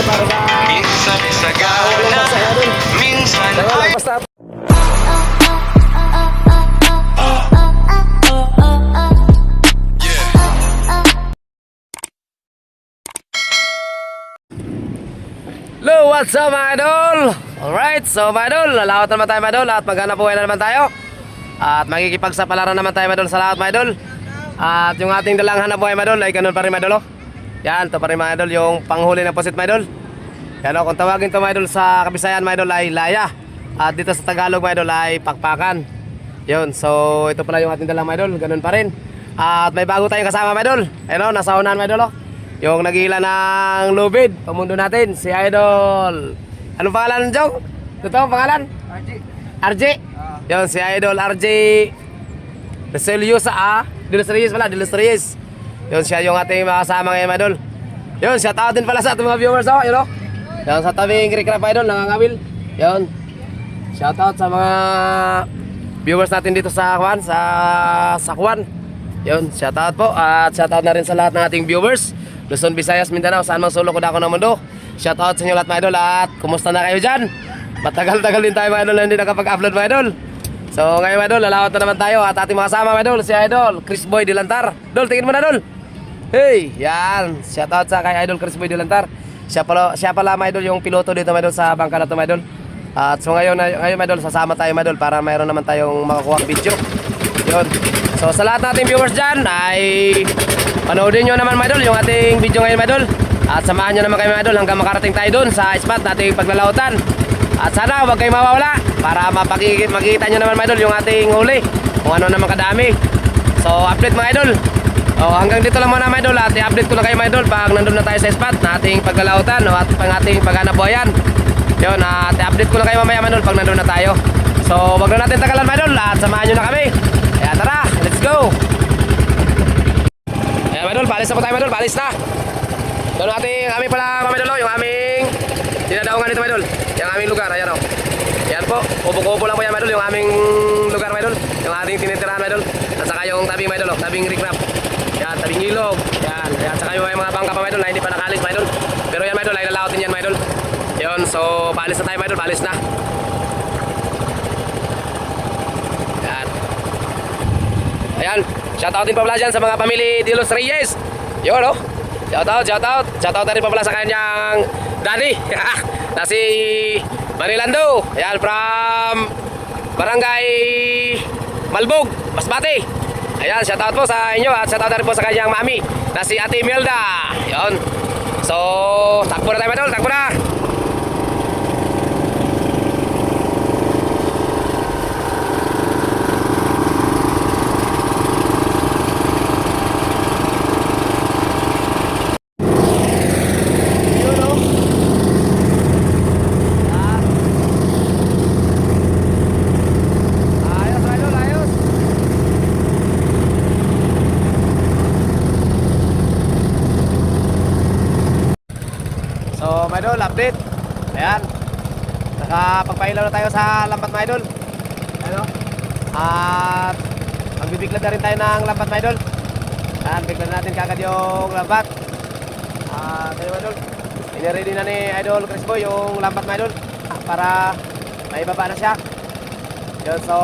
para sa Minsan sagana, minsan ay basta. Hello, what's up mga idol? Alright, so mga idol, lalawat naman tayo mga idol at maghanap buhay na naman tayo. At makikipagsapalaran naman tayo mga idol sa lahat mga idol. At yung ating dalang hanap buhay mga idol ay ganun pa rin mga idol, oh. Yan, ito pa rin mga idol, yung panghuli ng pusit mga idol. Yan, oh, kung tawagin ito mga idol sa Kabisayan mga idol ay laya. At dito sa Tagalog mga idol ay pakpakan. Yun, so ito pala yung ating dalang mga idol, ganun pa rin. At may bago tayong kasama mga idol. Ayun, oh, nasa unahan mga idol, oh. Yung nagihila ng lubid, pamundo natin, si Idol. Anong pangalan ng Jong? Totoo pangalan? RJ. RJ? Yun, si Idol RJ Deseliosa, De Los Reyes pala, De Los Reyes. Yun, siya yung ating makasama ngayon, Idol. Yun, shout out din pala sa ating mga viewers, oh, yun, oh. Yun, sa tabing Creek Crab, Idol, nangangawil. Yun, shout out sa mga viewers natin dito sa Kwan, sa Sakwan. Yun, shout out po. At shout out na rin sa lahat ng ating viewers Luzon, Visayas, Mindanao, saan mang sulok ko ng mundo. Shout out sa inyo lahat mga idol. At kumusta na kayo dyan? Matagal-tagal din tayo mga idol na hindi nakapag-upload mga idol. So ngayon mga idol, lalawat na naman tayo. At ating mga kasama mga idol, si Idol Chris Boy Dilantar. Dol, tingin mo na Dol. Hey, yan. Shout out sa kay Idol Chris Boy Dilantar. Siya pala mga idol yung piloto dito mga idol sa bangka na ito mga idol. At so ngayon mga idol, sasama tayo mga idol para mayroon naman tayong makakuha video. Yun. So sa lahat nating viewers dyan ay panoodin nyo naman mga idol yung ating video ngayon mga idol. At samahan nyo naman kayo mga idol hanggang makarating tayo dun sa spot nating paglalautan. At sana huwag kayong mawawala para makikita nyo naman mga idol yung ating huli, kung ano naman kadami. So update mga idol. Hanggang dito lang muna mga idol. At i-update ko lang kayo mga idol pag nandun na tayo sa spot nating paglalautan at pang ating paghanap buhayan. Yun, at i-update ko lang kayo mamaya mga idol pag nandun na tayo. So wag na natin tagalan mga idol at samahan nyo na kami. Kaya tara, let's go. Ayan mga idol, balis na po tayo mga idol, balis na. Doon natin, kami pala mga idol, yung aming dinadaungan dito mga idol. Yung aming lugar, ayan o. Ayan po, upo-upo lang po yan mga idol, yung aming lugar mga idol. Yung ating tinitirahan mga idol. At saka yung tabing mga idol, tabing rikrap. Yan, tabing ilog. Yan, at saka yung mga bangka pa mga idol na hindi pa nakalis mga idol. Pero yan mga idol, ay lalautin yan mga idol. Yun, so balis na tayo mga idol, balis na. Ayan, shoutout din pala dyan sa mga pamilya De Los Reyes. Yun, no? Shoutout na rin pala sa kanyang daddy na si Marilando. Ayan, from Barangay Malbog, Masbate. Ayan, shoutout po sa inyo. At shoutout na rin po sa kanyang mami na si Ate Imelda. Yun. So, takbo na tayo mga idol, takbo na. So mga idol, update. Ayan, nakapagpailaw na tayo sa lambat mga idol. Ano? At magbibigla na rin tayo ng lambat mga idol. Ayan, bigla natin kagad yung lambat. Tayo mga idol, iniready na ni Idol Chris Boy yung lambat mga idol para maibaba na siya. Yun, so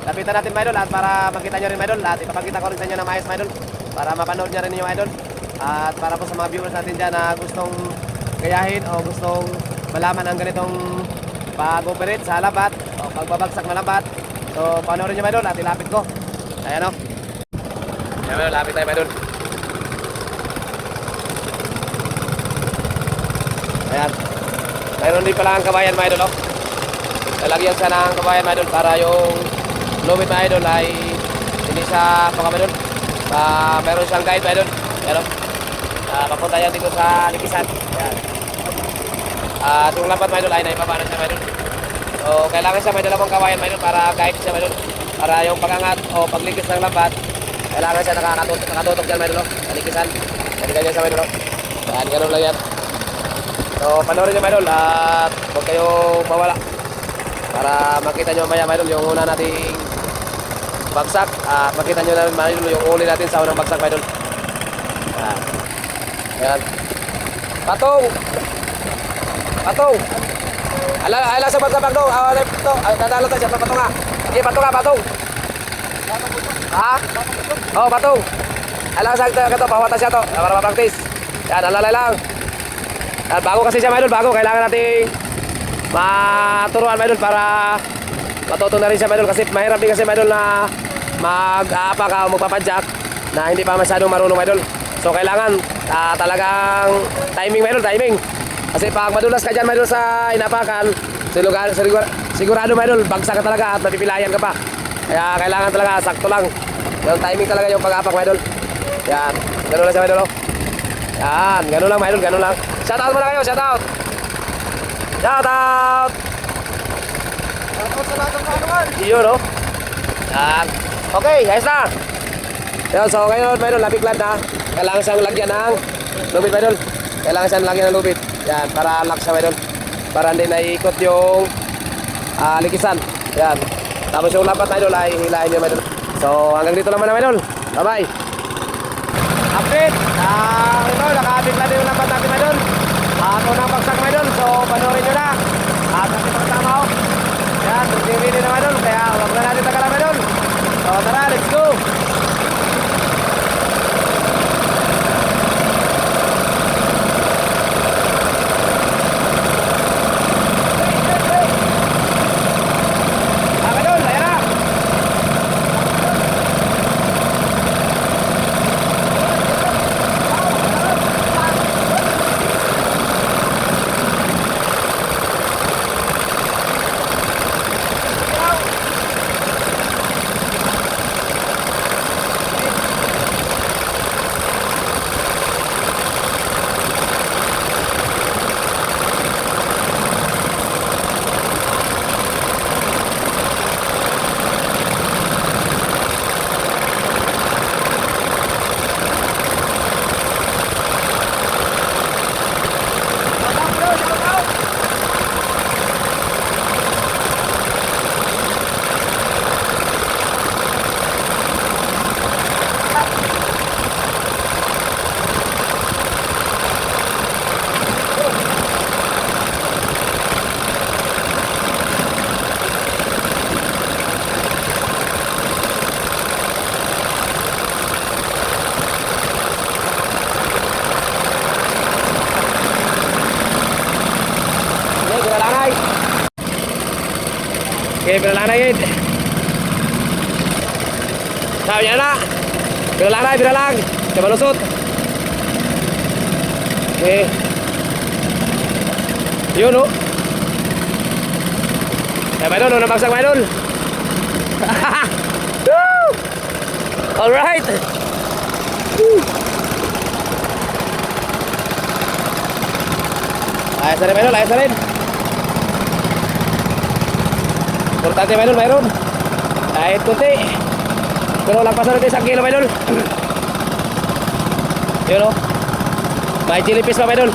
lapitan natin mga idol at para makita nyo rin mga idol. At ipapakita ko rin sa inyo na maayos mga idol para mapanood nyo rin yung idol. At para po sa mga viewers natin dyan na gustong gayahin o gustong malaman ang ganitong pag-operate sa lambat o pagbabagsak na lambat. So panoorin nyo mga idol at ilapit ko. Ayan o. Ayan mga idol, lapit tayo mga idol. Ayan. Mayroon din pala ang kabayan mga idol o. Lalagyan siya ng kabayan mga idol para yung lubid mga idol ay hindi siya mga idol. Meron siyang guide mga idol. Ayan o. Papunta yan dito sa likisan. Ayan. At yung lambat mga idol ay naibaba na siya mga idol. So kailangan siya may dalawang kawayan mga idol para guide siya mga idol. Para yung pagangat o paglikis ng lambat, kailangan siya nakatutok dyan mga idol. Sa likisan. Kasi ganyan siya mga idol. Ayan, ganun lang yan. So panoorin nyo mga idol at huwag kayo mawala. Para makita nyo maya mga idol yung una nating bagsak. At makita nyo namin mga idol yung uli natin sa unang bagsak mga idol. Ayan. Patong! Patong. Ala sa bagabag do. To. Dadalo ta siya patong nga. Sige, patong nga, patong. Ha? Oh, patong. Ala sa kato, pawata siya to para ma-practice. Yan, alalay lang. Yan, bago kasi siya, idol, bago. Kailangan natin maturuan, idol, para matuto na rin siya, idol. Kasi mahirap din kasi, idol, na mag-aapa ka o magpapadyak na hindi pa masyadong marunong, idol. So, kailangan talagang timing, idol, timing. Kasi pag madulas ka dyan, idol, sa inapakan, sigurado, idol, bagsak ka talaga at mapipilayan ka pa. Kaya kailangan talaga, sakto lang. Yung timing talaga yung pag-apak, idol. Yan, gano'n lang siya, idol. Yan, gano'n lang, idol, gano'n lang. Shoutout muna kayo, shoutout. Shoutout. Shoutout sa lahat ng kanuan. Yun, no? Yan. Okay, ayos na. Yan, so ngayon, idol, labig-lad na. Kailangan siyang lagyan ng lubid, idol. Kailangan siyang lagyan ng lubid. Yan, para lock siya, idol. Para hindi naiikot yung likisan. Yan. Tapos yung lampat, idol, ay hilahin niyo, idol. So, hanggang dito lang muna, idol. Bye-bye. Update. Ito, nakabit na din yung lampat natin, idol. Ito na ang bagsak, idol. So, panoorin nyo na. At natin pagtama, oh. Yan, ready na, idol. Kaya, huwag na natin tagalan, idol. So, tara, let's go. Okay, pila lang yun. Sabi niya na. Pila lang. Coba lusot. Okay. Yun, oh. Eh, Maidol, nabagsak, Maidol. Alright. Ayos na rin, Maidol, ayos na rin. Importante, Maidol, mayroon. Kahit kunti. Pero lagpasan natin 1 kilo, Maidol. Yun, oh. May chili fish pa, Maidol.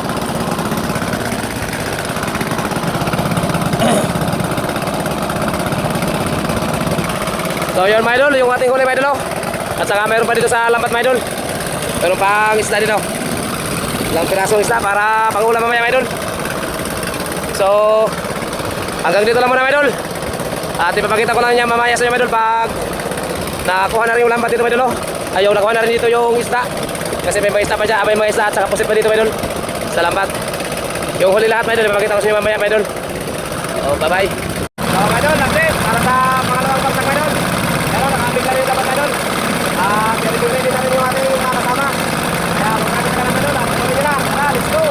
So yun, Maidol, yung ating huli, Maidol, oh. At saka mayroon pa dito sa lambat, Maidol. Mayroon pang isda dito. Ilang pirasong isda para pang-ulam mamaya, Maidol. So hanggang dito lang muna, Maidol. At ipapakita ko lang niya mamaya sa inyo, Maidol, pag nakuha na rin yung lambat dito, Maidol, oh. Ayaw, nakuha na rin dito yung isda. Kasi may mga isda pa dyan, may mga isda at saka pusit pa dito, Maidol, sa lambat. Yung huli lahat, Maidol, ipapakita ko sa inyo mamaya, Maidol. So bye-bye. So Maidol, that's it. Para sa pangalawang bagsak, Maidol. Pero nakabig na rin yung lambat, Maidol. At ready na rin yung ating kasama. Kaya magkakit ka na, Maidol. At patuloy nila. Tara, let's go.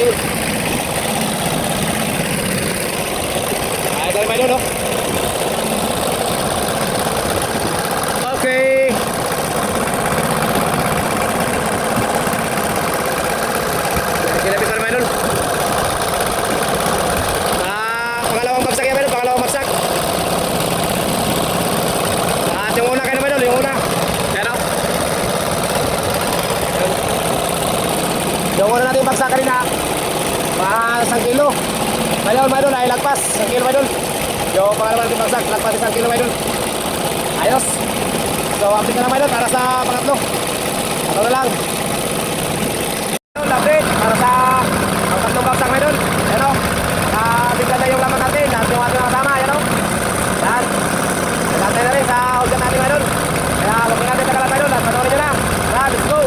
idol. Ay, galing mga idol, no? Okay. Kinapit pa naman idol. Pangalawang bagsak yan idol, pangalawang bagsak. At yung una kayo naman idol, yung una. Yan o. Yung una natin bagsak kanina. Mga 1 kilo. Ngayon mga idol ay lagpas 1 kilo mga idol. Yung pangalawang natin bagsak, lagpas 1 kilo mga idol. Ayos. So update na lang mga idol para sa pangatlo. Ano na lang. Update para sa pangatlong bagsak mga idol. Yan o. Bigla na yung laman natin at yung ating kasama. Yan o. Yan. Nagantay na rin sa hudyat natin mga idol. Kaya huwag natin tagalan mga idol at panoorin nyo na. Tara, let's go.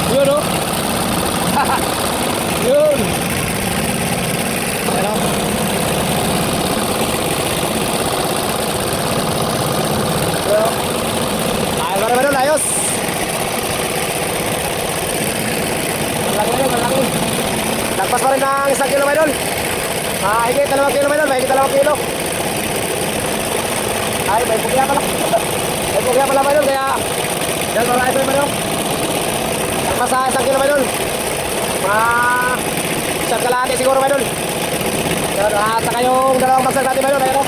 Yun o. Yun. Ano? Yun. Ayos ba naman ayos? Malaki na yun, malaki. Lagpas pa rin ng 1 kilo mga idol. Higit 2 kilo mga idol, mahigit 2 kilo. Ay, may pugya pala. May pugya pala mga idol, kaya yan, maraming pa naman yun. Lagpas sa 1 kilo mga idol. Isang kalahati siguro mga idol. At saka yung dalawang bagsak natin mga idol. Ayan o.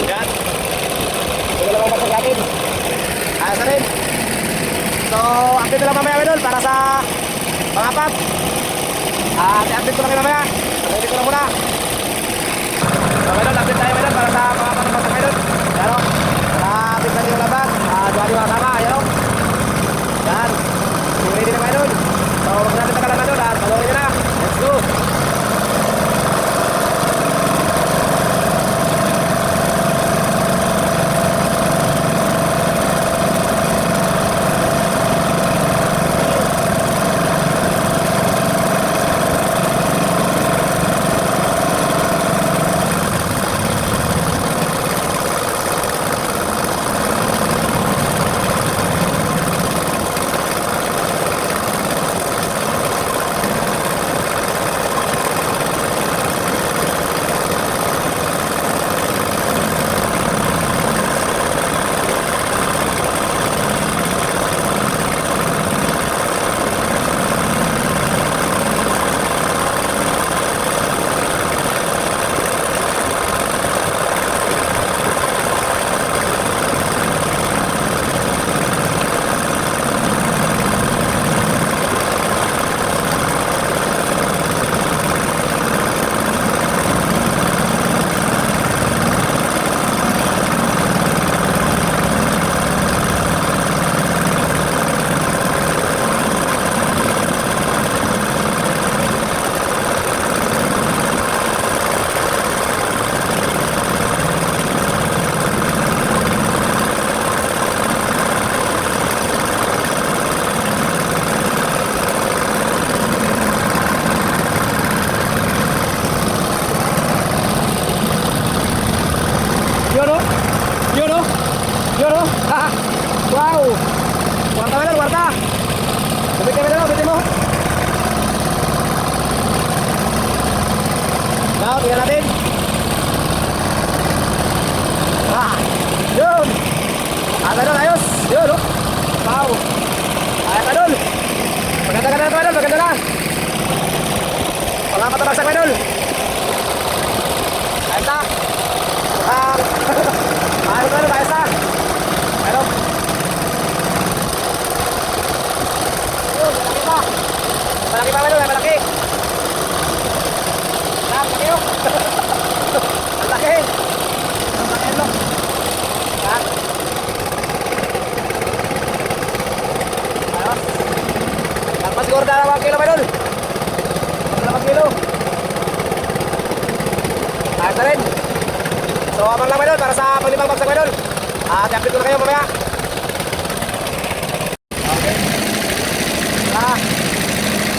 Yan. Yung dalawang bagsak natin. Ayos na rin. So, update na lang mamaya mga idol para sa pangapat. I-update ko lang kayo mamaya. Update ko lang muna. So mga idol, update tayo mga idol para sa pangapat ng bagsak mga idol. Ayan o. Update natin yung laban. Duwali mga sama. Ayan o. Yan. Ready na mga idol. So, huwag natin tagalan mga idol. At panoorin nyo na. Let's go. Tingnan natin. Yun. Idol, ayos. Yun, oh. Wow. Ayos, idol. Maganda ka na ito, idol. Maganda na. Mga patabagsak, idol. Ayos na. Ayos na, ayos na. Ayos. Yun, malaki pa. Malaki pa, idol. Malaki. Malaki, oh. Ang laki. Ang laki, idol. Yan. Ayos. Dapat siguro dalawang kilo, idol. Dalawang kilo. Ayos na rin. So, abang lang, idol, para sa paglimang bagsak, idol. I-update ko na kayo mamaya. Okay.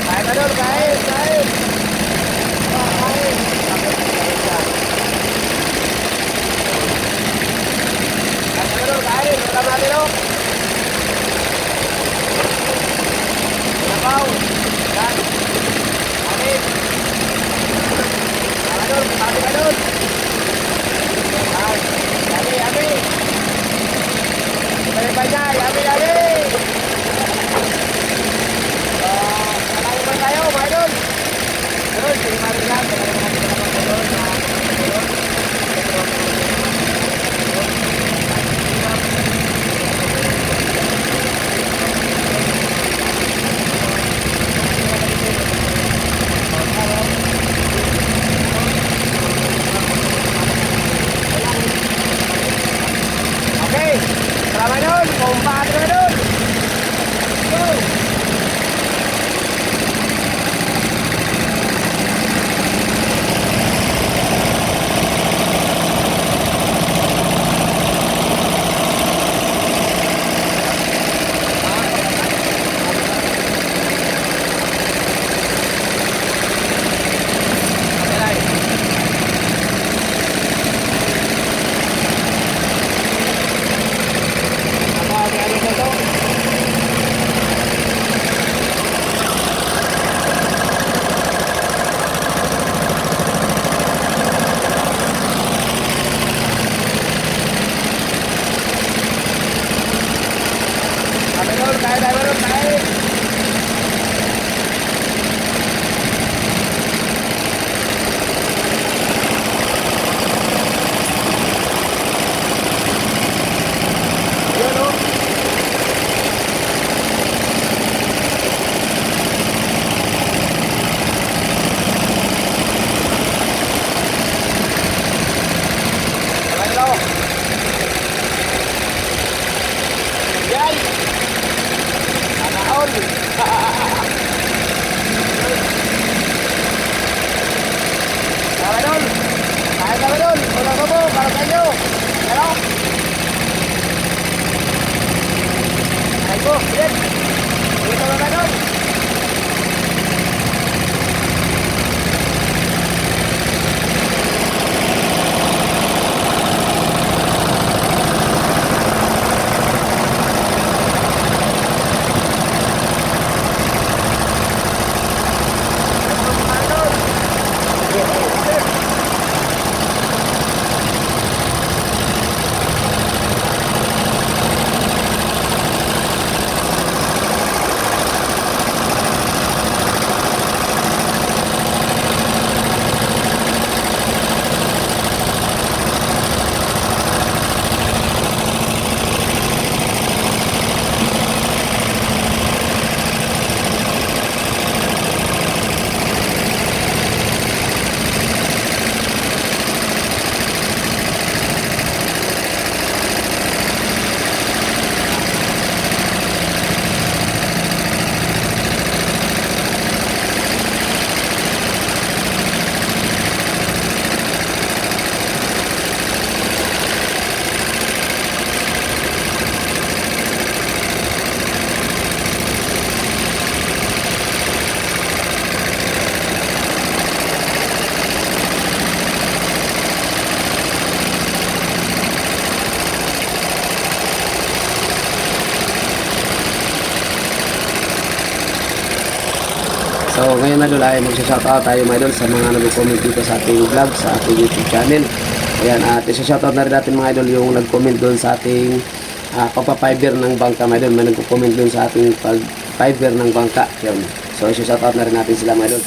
Ayos, idol. Kahit. Kahit, idol. Kahit. Matama natin, oh. Nabaw. Yan. Kahit. Idol. Kahit, idol. Ay, yummy, yummy. Balik-balik niya, yummy, yummy. Kalahin pa tayo, mga idol. Idol, sige pa rin yan. Kalahin pa natin naman, idol. Okay, salamat idol. Kumpaan ka idol. Go. ngayon mga idol ay magsha-shoutout tayo mga idol sa mga nag-comment dito sa ating vlog, sa ating YouTube channel. Ayan, at isa-shoutout na rin natin mga idol yung nag-comment doon sa ating pagpa-fiber ng bangka mga idol. May nag-comment doon sa ating pag-fiber ng bangka. Yun. So isa-shoutout na rin natin sila mga idol.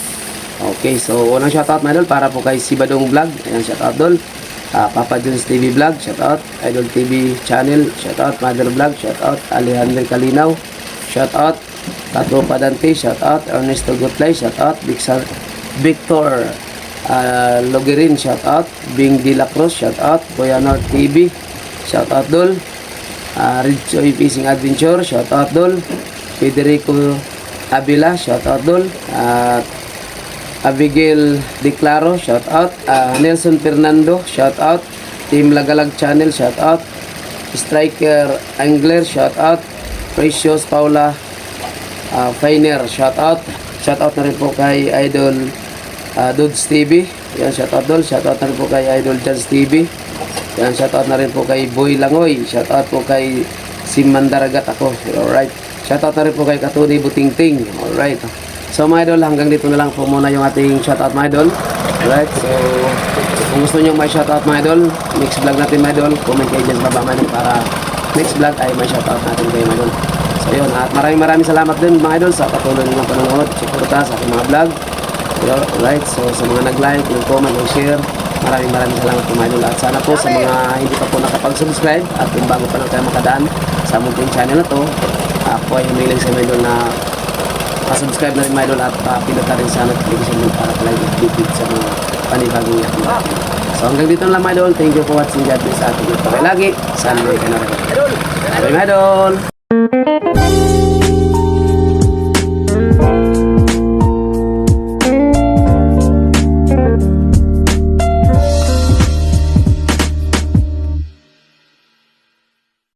Okay, so unang shoutout mga idol para po kay Sibadong Vlog. Ayan, shoutout doon. Papa Jones TV Vlog, shoutout. Idol TV Channel, shoutout. Mother Vlog, shoutout. Alejandro Calinaw, shoutout. Katropa Dante, shoutout. Ernesto Gotlay, shoutout. Victor Logerin, shoutout. Bing De La Cruz, shoutout. Kuya North TV, shoutout dol. Ridchoy Fishing Adventure, shoutout dol. Federico Avila, shoutout dol. Abigail Declaro, shoutout. Nelson Fernando, shoutout. Team Lagalag Channel, shoutout. Striker Angler, shoutout. Precious Paula Fainer, shoutout. Shoutout na rin po kay Idol Dudes TV. Yan, shoutout dol. Shoutout na rin po kay Idol Jazz TV. Yan, shoutout na rin po kay Boy Langoy. Shoutout po kay Simandaragat ako. Alright. Shoutout na rin po kay Katuni Butingting. Alright. So mga idol, hanggang dito na lang po muna yung ating shoutout mga idol. Alright, so kung gusto nyo may shoutout mga idol, next vlog natin mga idol, comment kayo dyan sa baba mga idol para next vlog ay may shoutout natin kayo mga idol. So yun, at maraming salamat din mga idol sa patuloy ninyong panonood, suporta sa aking mga vlog. Alright, so sa mga nag-like, nag-comment, nag-share, maraming salamat po mga idol. At sana po sa mga hindi pa po nakapag-subscribe at kung bago pa lang tayo makadaan sa munting channel na to, ako ay humiling sa mga idol na subscribe na rin mga idol at pinata rin sa notification bell para palagi updated sa mga panibagong yakin. So hanggang dito na lang mga idol. Thank you for watching. God bless at ingat pa kayo lagi. Sana may ka na rin. Bye mga idol!